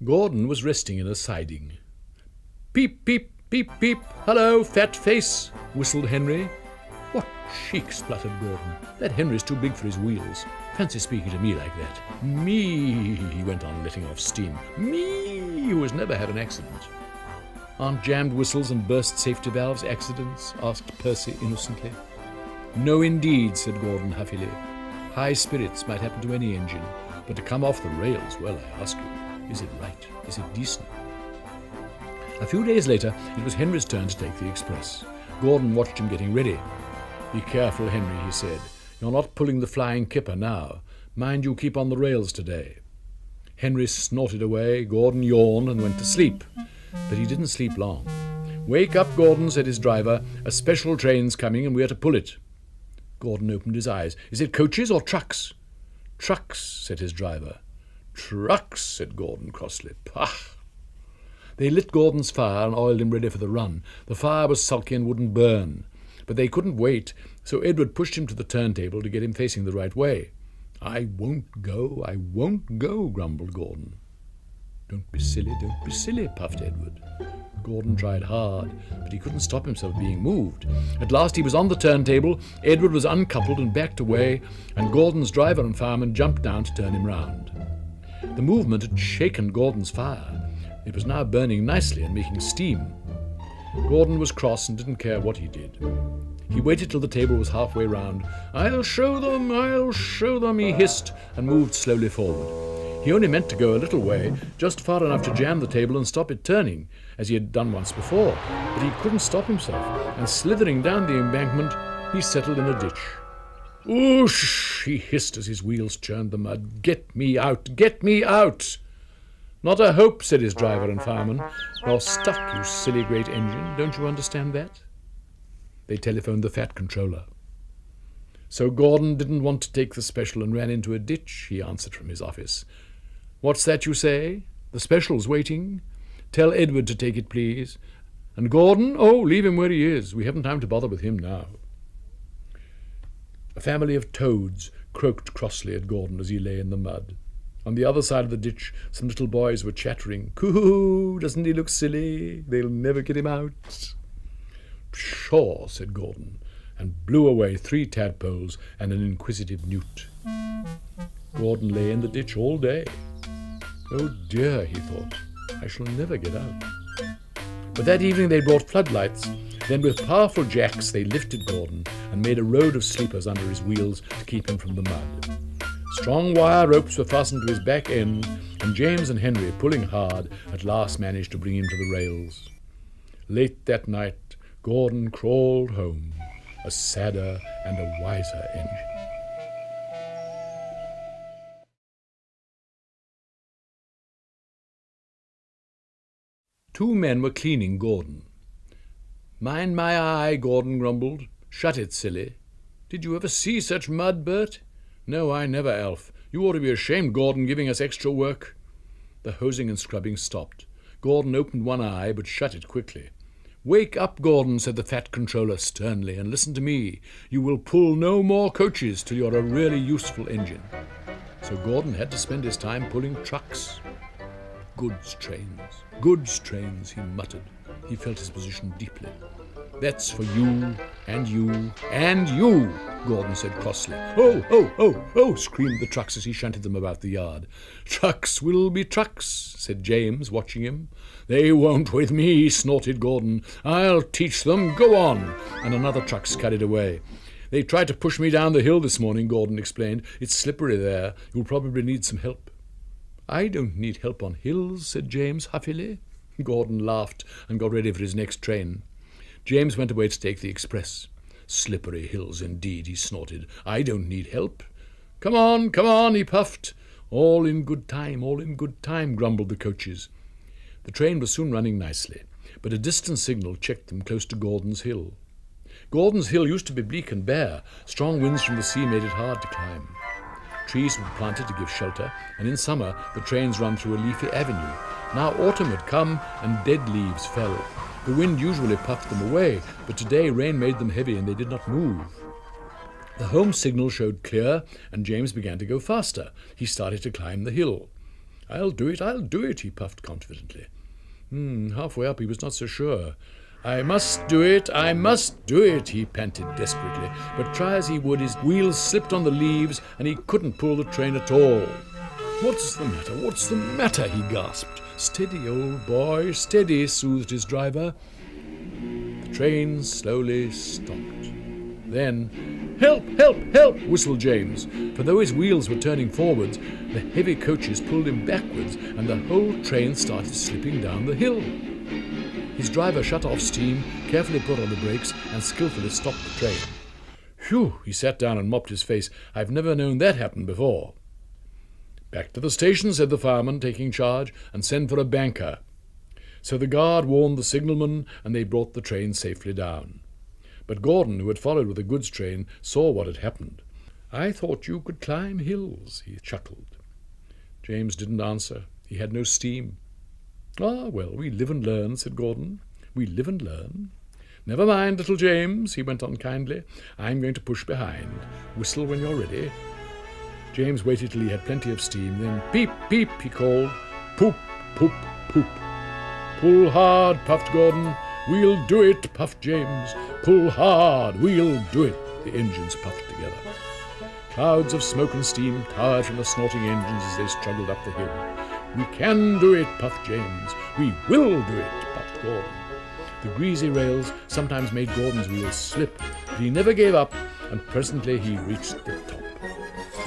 Gordon was resting in a siding. "Peep, peep, peep, peep, hello, fat face," whistled Henry. "What cheek," spluttered Gordon. "That Henry's too big for his wheels. Fancy speaking to me like that. Me," he went on, letting off steam. "Me, who has never had an accident." "Aren't jammed whistles and burst safety valves accidents?" asked Percy innocently. "No, indeed," said Gordon huffily. "High spirits might happen to any engine, but to come off the rails, well, I ask you, is it right? Is it decent?" A few days later, it was Henry's turn to take the express. Gordon watched him getting ready. "Be careful, Henry," he said. "You're not pulling the flying kipper now. Mind you keep on the rails today." Henry snorted away, Gordon yawned and went to sleep. But he didn't sleep long. "Wake up, Gordon," said his driver. "A special train's coming and we are to pull it." Gordon opened his eyes. "Is it coaches or trucks?" "Trucks," said his driver. "Trucks," said Gordon crossly. "Pah!" They lit Gordon's fire and oiled him ready for the run. The fire was sulky and wouldn't burn. But they couldn't wait, so Edward pushed him to the turntable to get him facing the right way. I won't go, grumbled Gordon. Don't be silly, puffed Edward. Gordon tried hard, but he couldn't stop himself being moved. At last he was on the turntable, Edward was uncoupled and backed away, and Gordon's driver and fireman jumped down to turn him round. The movement had shaken Gordon's fire. It was now burning nicely and making steam. Gordon was cross and didn't care what he did. He waited till the table was halfway round. I'll show them, he hissed, and moved slowly forward. He only meant to go a little way, just far enough to jam the table and stop it turning, as he had done once before, but he couldn't stop himself, and slithering down the embankment, he settled in a ditch. Oosh, he hissed as his wheels churned the mud. Get me out, get me out! Not a hope, said his driver and fireman. You're stuck, you silly great engine, don't you understand that? They telephoned the Fat Controller. So Gordon didn't want to take the special and ran into a ditch, he answered from his office. What's that you say? The special's waiting? Tell Edward to take it, please. And Gordon? Oh, leave him where he is. We haven't time to bother with him now. A family of toads croaked crossly at Gordon as he lay in the mud. On the other side of the ditch, some little boys were chattering. Coo, doesn't he look silly? They'll never get him out. Pshaw, said Gordon, and blew away 3 tadpoles and an inquisitive newt. Gordon lay in the ditch all day. Oh dear, he thought, I shall never get out. But that evening they brought floodlights. Then with powerful jacks they lifted Gordon and made a road of sleepers under his wheels to keep him from the mud. Strong wire ropes were fastened to his back end, and James and Henry, pulling hard, at last managed to bring him to the rails. Late that night, Gordon crawled home, a sadder and a wiser engine. Two men were cleaning Gordon. Mind my eye, Gordon grumbled. Shut it, silly. Did you ever see such mud, Bert? No, I never, Alf. You ought to be ashamed, Gordon, giving us extra work. The hosing and scrubbing stopped. Gordon opened one eye, but shut it quickly. Wake up, Gordon, said the Fat Controller sternly, and listen to me. You will pull no more coaches till you're a really useful engine. So Gordon had to spend his time pulling trucks. Goods trains, he muttered. He felt his position deeply. That's for you, and you, and you, Gordon said crossly. Oh, screamed the trucks as he shunted them about the yard. Trucks will be trucks, said James, watching him. They won't with me, snorted Gordon. I'll teach them, go on. And another truck scurried away. They tried to push me down the hill this morning, Gordon explained. It's slippery there. You'll probably need some help. I don't need help on hills, said James huffily. Gordon laughed and got ready for his next train. James went away to take the express. Slippery hills indeed, he snorted. I don't need help. Come on, he puffed. All in good time, grumbled the coaches. The train was soon running nicely, but a distant signal checked them close to Gordon's Hill. Gordon's Hill used to be bleak and bare. Strong winds from the sea made it hard to climb. Trees were planted to give shelter, and in summer the trains run through a leafy avenue. Now autumn had come, and dead leaves fell. The wind usually puffed them away, but today rain made them heavy and they did not move. The home signal showed clear, and James began to go faster. He started to climb the hill. I'll do it, he puffed confidently. Halfway up he was not so sure. I must do it, he panted desperately. But try as he would, his wheels slipped on the leaves and he couldn't pull the train at all. What's the matter, he gasped. Steady, old boy, steady, soothed his driver. The train slowly stopped. Then, help, help, help, whistled James, for though his wheels were turning forwards, the heavy coaches pulled him backwards and the whole train started slipping down the hill. His driver shut off steam, carefully put on the brakes, and skillfully stopped the train. Phew, he sat down and mopped his face. I've never known that happen before. Back to the station, said the fireman, taking charge, and send for a banker. So the guard warned the signalman, and they brought the train safely down. But Gordon, who had followed with the goods train, saw what had happened. I thought you could climb hills, he chuckled. James didn't answer. He had no steam. Ah, well, we live and learn, said Gordon. We live and learn. Never mind, little James, he went on kindly. I'm going to push behind. Whistle when you're ready. James waited till he had plenty of steam, then peep, peep, he called. Poop, poop, poop. Pull hard, puffed Gordon. We'll do it, puffed James. Pull hard, we'll do it. The engines puffed together. Clouds of smoke and steam towered from the snorting engines as they struggled up the hill. We can do it, puffed James. We will do it, puffed Gordon. The greasy rails sometimes made Gordon's wheels slip, but he never gave up, and presently he reached the top.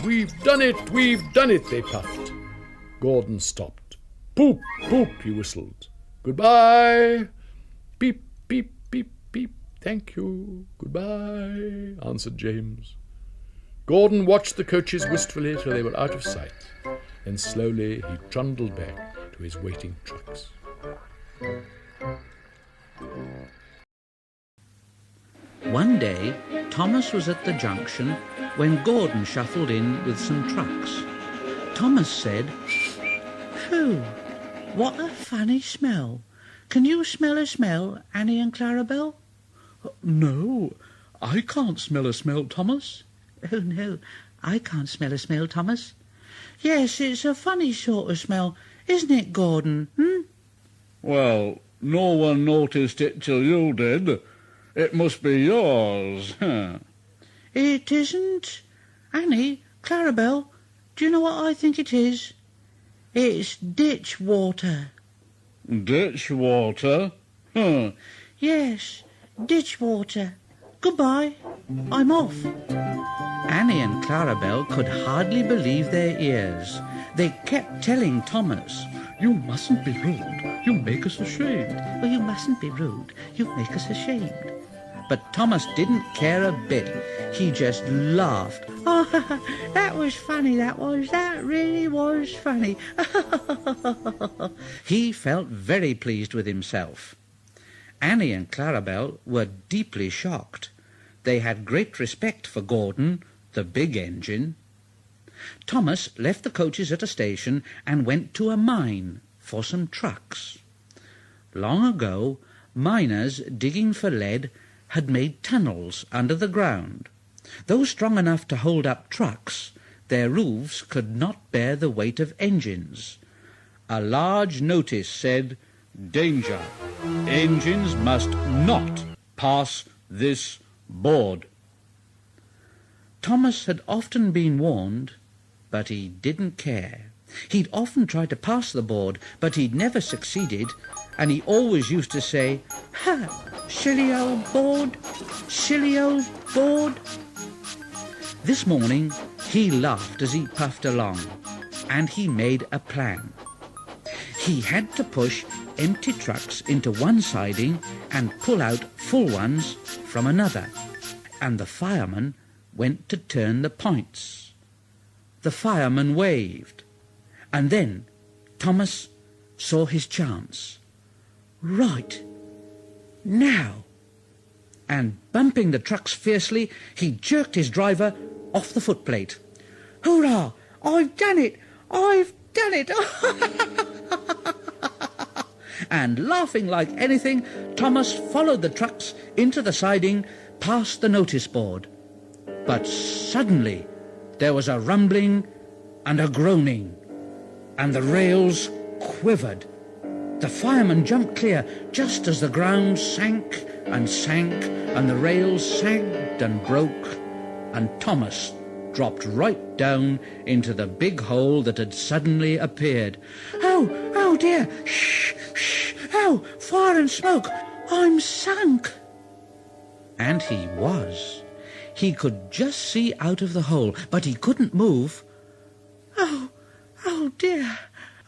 We've done it, they puffed. Gordon stopped. Poop, poop, he whistled. Goodbye. Beep, beep, beep, beep. Thank you. Goodbye, answered James. Gordon watched the coaches wistfully till they were out of sight. Then slowly he trundled back to his waiting trucks. One day, Thomas was at the junction when Gordon shuffled in with some trucks. Thomas said, "Phew, what a funny smell. Can you smell a smell, Annie and Clarabelle?" "No, I can't smell a smell, Thomas." "Oh, no, I can't smell a smell, Thomas." "Yes, it's a funny sort of smell, isn't it, Gordon, Well, no one noticed it till you did. It must be yours, It isn't. Annie, Clarabelle, do you know what I think it is? It's ditch water." Ditch water? "Yes, ditch water. Goodbye, I'm off." Annie and Clarabelle could hardly believe their ears. They kept telling Thomas, You mustn't be rude. You make us ashamed. "Well, you mustn't be rude. You make us ashamed." But Thomas didn't care a bit. He just laughed. "Oh, that was funny, that was. That really was funny." He felt very pleased with himself. Annie and Clarabelle were deeply shocked. They had great respect for Gordon, the big engine. Thomas left the coaches at a station and went to a mine for some trucks. Long ago, miners digging for lead had made tunnels under the ground. Though strong enough to hold up trucks, their roofs could not bear the weight of engines. A large notice said, "Danger! Engines must not pass this board." Thomas had often been warned, but he didn't care. He'd often tried to pass the board, but he'd never succeeded, and he always used to say, "Ha! Silly old board! Silly old board!" This morning he laughed as he puffed along, and he made a plan. He had to push empty trucks into one siding and pull out full ones from another, and the fireman went to turn the points. The fireman waved, and then Thomas saw his chance. Right, now! And bumping the trucks fiercely, he jerked his driver off the footplate. "Hurrah! I've done it! I've done it!" And laughing like anything, Thomas followed the trucks into the siding, past the notice board. But suddenly there was a rumbling and a groaning, and the rails quivered. The fireman jumped clear just as the ground sank and sank, and the rails sagged and broke, and Thomas dropped right down into the big hole that had suddenly appeared. Oh dear! Shh, shh! Oh, fire and smoke! I'm sunk! And he was. He could just see out of the hole, but he couldn't move. Oh dear!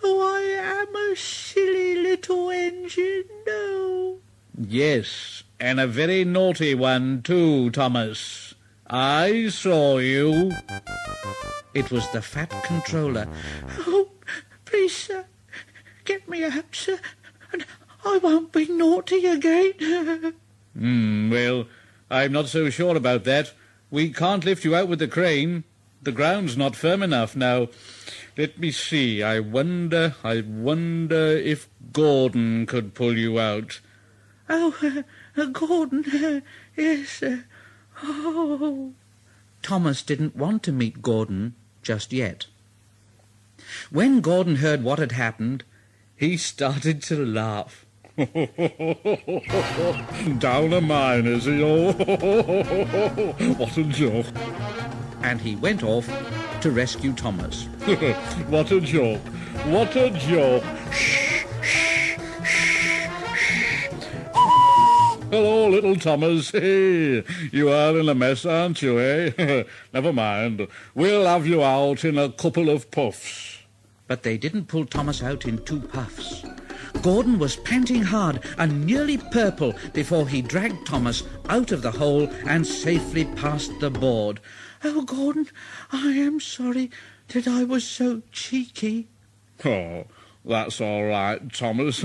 Oh, I am a silly little engine, no. Yes, and a very naughty one too, Thomas. I saw you. It was the fat controller. Oh, please, sir, get me out, sir, and I won't be naughty again. Well, I'm not so sure about that. We can't lift you out with the crane. The ground's not firm enough now. Let me see. I wonder if Gordon could pull you out. Oh, Gordon, yes, oh. Thomas didn't want to meet Gordon just yet. When Gordon heard what had happened, he started to laugh. Down a mine, is he? Oh, what a joke. And he went off to rescue Thomas. What a joke. What a joke. Shh, shh, shh, shh. Hello, little Thomas. Hey, you are in a mess, aren't you, eh? Never mind. We'll have you out in a couple of puffs. But they didn't pull Thomas out in 2 puffs. Gordon was panting hard and nearly purple before he dragged Thomas out of the hole and safely past the board. Oh, Gordon, I am sorry that I was so cheeky. Oh, that's all right, Thomas.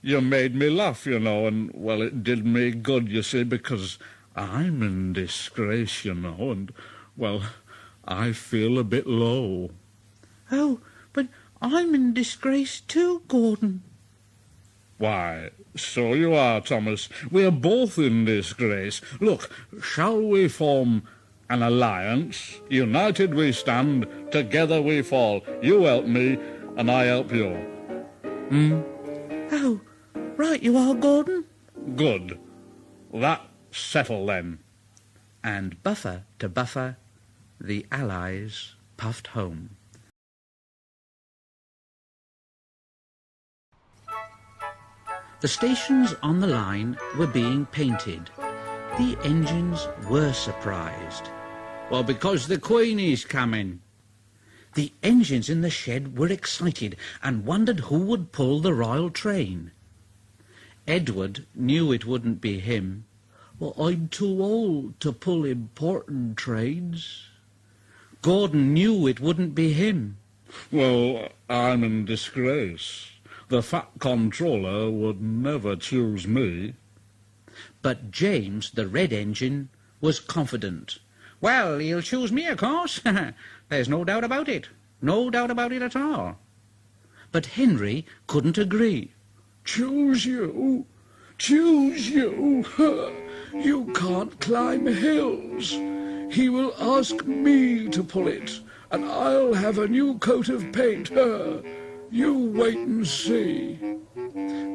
You made me laugh, you know, and, well, it did me good, you see, because I'm in disgrace, you know, and, well, I feel a bit low. Oh, but I'm in disgrace too, Gordon. Why, so you are, Thomas. We're both in disgrace. Look, shall we form an alliance? United we stand, together we fall. You help me, and I help you. Oh, right you are, Gordon. Good. That's settled, then. And buffer to buffer, the Allies puffed home. The stations on the line were being painted. The engines were surprised. Well, because the Queen is coming. The engines in the shed were excited and wondered who would pull the royal train. Edward knew it wouldn't be him. Well, I'm too old to pull important trains. Gordon knew it wouldn't be him. Well, I'm in disgrace. The fat controller would never choose me. But James, the red engine, was confident. Well, he'll choose me, of course. There's no doubt about it. No doubt about it at all. But Henry couldn't agree. Choose you? Choose you? You can't climb hills. He will ask me to pull it, and I'll have a new coat of paint. You wait and see.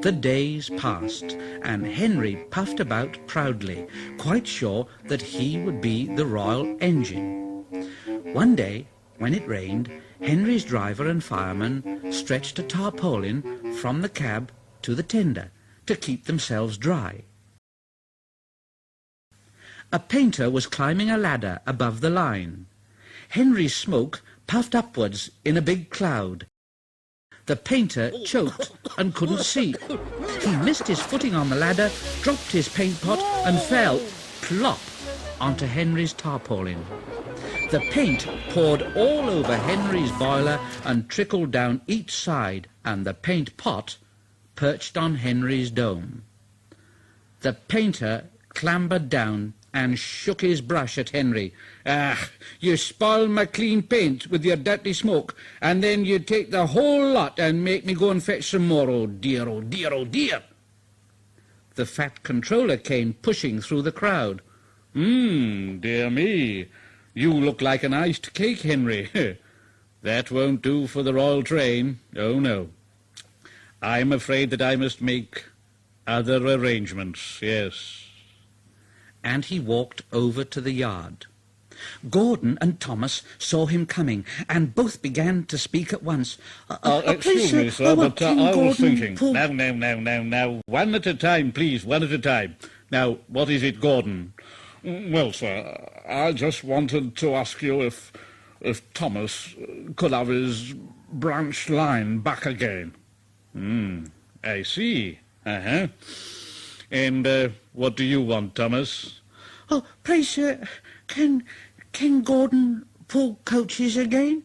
The days passed, and Henry puffed about proudly, quite sure that he would be the royal engine. One day, when it rained, Henry's driver and fireman stretched a tarpaulin from the cab to the tender to keep themselves dry. A painter was climbing a ladder above the line. Henry's smoke puffed upwards in a big cloud. The painter choked and couldn't see. He missed his footing on the ladder, dropped his paint pot and fell, plop, onto Henry's tarpaulin. The paint poured all over Henry's boiler and trickled down each side, and the paint pot perched on Henry's dome. The painter clambered down and shook his brush at Henry. Ah, you spoil my clean paint with your dirty smoke, and then you take the whole lot and make me go and fetch some more. Oh dear, oh dear, oh dear. The fat controller came pushing through the crowd. Dear me. You look like an iced cake, Henry. That won't do for the royal train. Oh, no. I'm afraid that I must make other arrangements, yes. And he walked over to the yard. Gordon and Thomas saw him coming, and both began to speak at once. Excuse me, sir, but I was thinking... Now, one at a time, please, one at a time. Now, what is it, Gordon? Well, sir, I just wanted to ask you if Thomas could have his branch line back again. I see. Uh-huh. And what do you want, Thomas? Oh, pray, sir, can Gordon pull coaches again?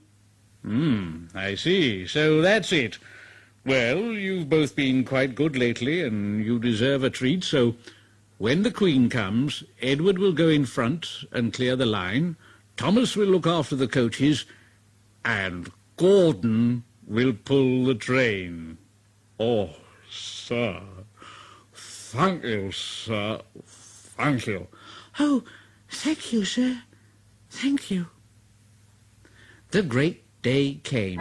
I see. So that's it. Well, you've both been quite good lately, and you deserve a treat, so when the Queen comes, Edward will go in front and clear the line, Thomas will look after the coaches, and Gordon will pull the train. Oh, sir. Thank you, sir. Thank you. Oh, thank you, sir. Thank you. The great day came.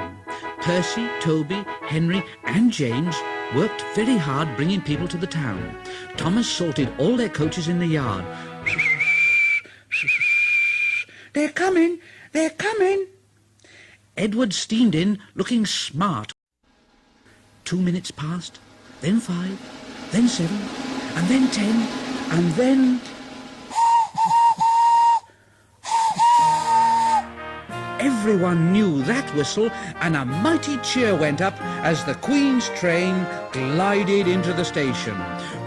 Percy, Toby, Henry and James worked very hard bringing people to the town. Thomas sorted all their coaches in the yard. They're coming! They're coming! Edward steamed in, looking smart. 2 minutes passed, then 5, then 7, and then 10, and then... Everyone knew that whistle, and a mighty cheer went up as the Queen's train glided into the station.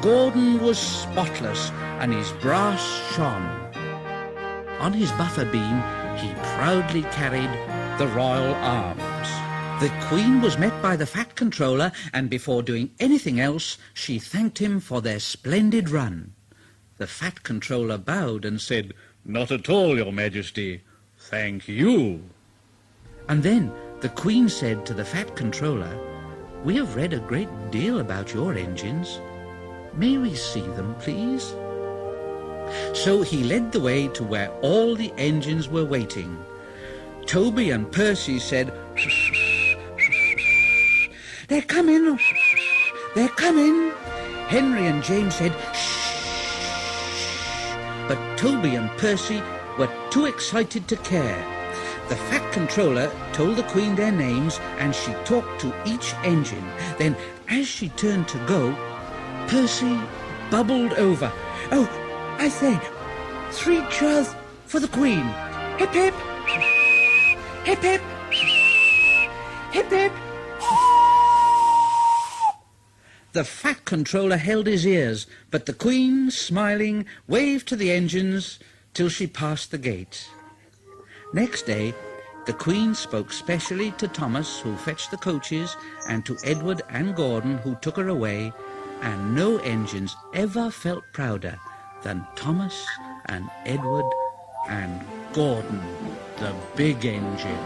Gordon was spotless, and his brass shone. On his buffer beam, he proudly carried the royal arms. The Queen was met by the Fat Controller, and before doing anything else, she thanked him for their splendid run. The Fat Controller bowed and said, Not at all, Your Majesty. Thank you. And then the Queen said to the Fat Controller, We have read a great deal about your engines. May we see them, please? So he led the way to where all the engines were waiting. Toby and Percy said, They're coming! They're coming! Henry and James said, Shh! But Toby and Percy were too excited to care. The Fat Controller told the Queen their names, and she talked to each engine. Then, as she turned to go, Percy bubbled over. Oh, I say, 3 cheers for the Queen. Hip, hip! Hip, hip! Hip, hip! The Fat Controller held his ears, but the Queen, smiling, waved to the engines till she passed the gate. Next day, the Queen spoke specially to Thomas, who fetched the coaches, and to Edward and Gordon, who took her away, and no engines ever felt prouder than Thomas and Edward and Gordon, the big engine.